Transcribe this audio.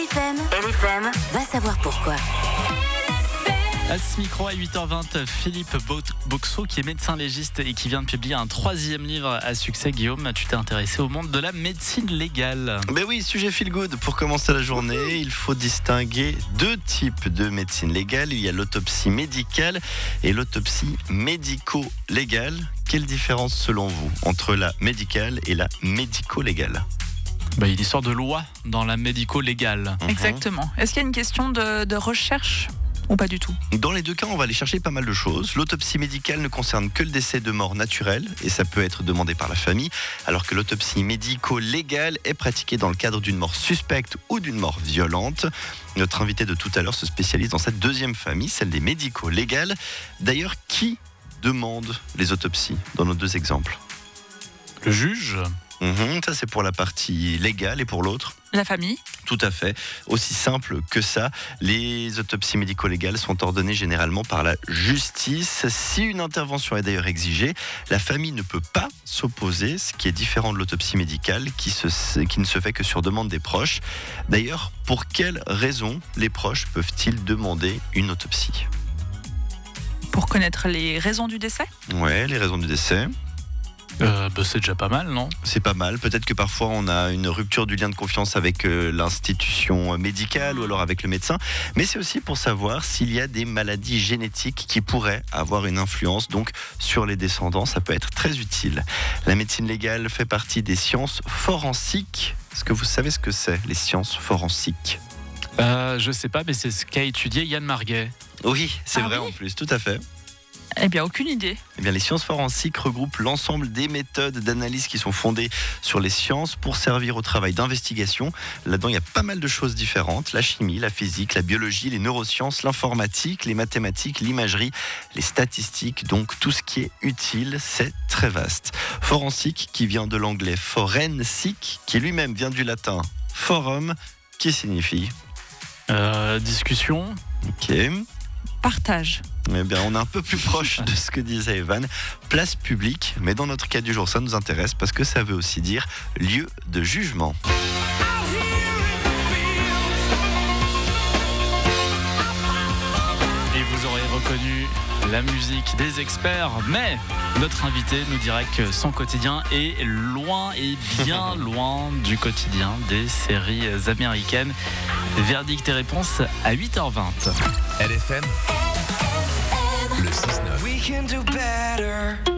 LFM, va savoir pourquoi. À ce micro, à 8h20, Philippe Boxo, qui est médecin légiste et qui vient de publier un 3e livre à succès. Guillaume, tu t'es intéressé au monde de la médecine légale. Ben oui, sujet feel good. Pour commencer la journée, il faut distinguer 2 types de médecine légale. Il y a l'autopsie médicale et l'autopsie médico-légale. Quelle différence selon vous entre la médicale et la médico-légale ? Il y a une histoire de loi dans la médico-légale. Exactement. Est-ce qu'il y a une question de recherche ou pas du tout? Dans les 2 cas, on va aller chercher pas mal de choses. L'autopsie médicale ne concerne que le décès de mort naturelle et ça peut être demandé par la famille, alors que l'autopsie médico-légale est pratiquée dans le cadre d'une mort suspecte ou d'une mort violente. Notre invité de tout à l'heure se spécialise dans cette 2e famille, celle des médico-légales. D'ailleurs, qui demande les autopsies dans nos 2 exemples? Le juge. Ça, c'est pour la partie légale et pour l'autre? La famille. Tout à fait. Aussi simple que ça, les autopsies médico-légales sont ordonnées généralement par la justice. Si une intervention est d'ailleurs exigée, la famille ne peut pas s'opposer, ce qui est différent de l'autopsie médicale qui ne se fait que sur demande des proches. D'ailleurs, pour quelles raisons les proches peuvent-ils demander une autopsie? Pour connaître les raisons du décès? Ouais, les raisons du décès. C'est déjà pas mal, non? C'est pas mal. Peut-être que parfois on a une rupture du lien de confiance avec l'institution médicale ou alors avec le médecin. Mais c'est aussi pour savoir s'il y a des maladies génétiques qui pourraient avoir une influence donc sur les descendants. Ça peut être très utile. La médecine légale fait partie des sciences forensiques. Est-ce que vous savez ce que c'est, les sciences forensiques? Je sais pas, mais c'est ce qu'a étudié Yann Marguet. Oui, c'est vrai oui. en plus, tout à fait. Eh bien, aucune idée. Eh bien, les sciences forensiques regroupent l'ensemble des méthodes d'analyse qui sont fondées sur les sciences pour servir au travail d'investigation. Là-dedans, il y a pas mal de choses différentes. La chimie, la physique, la biologie, les neurosciences, l'informatique, les mathématiques, l'imagerie, les statistiques. Donc, tout ce qui est utile, c'est très vaste. Forensique, qui vient de l'anglais forensic, qui lui-même vient du latin forum, qui signifie Discussion. Ok. Partage. Eh bien, on est un peu plus proche de ce que disait Evan. Place publique, mais dans notre cas du jour, ça nous intéresse parce que ça veut aussi dire lieu de jugement. Et vous aurez reconnu la musique des experts, mais notre invité nous dira que son quotidien est loin et bien loin du quotidien des séries américaines. Verdict et réponse à 8h20. LFM, le 6-9. We can do better.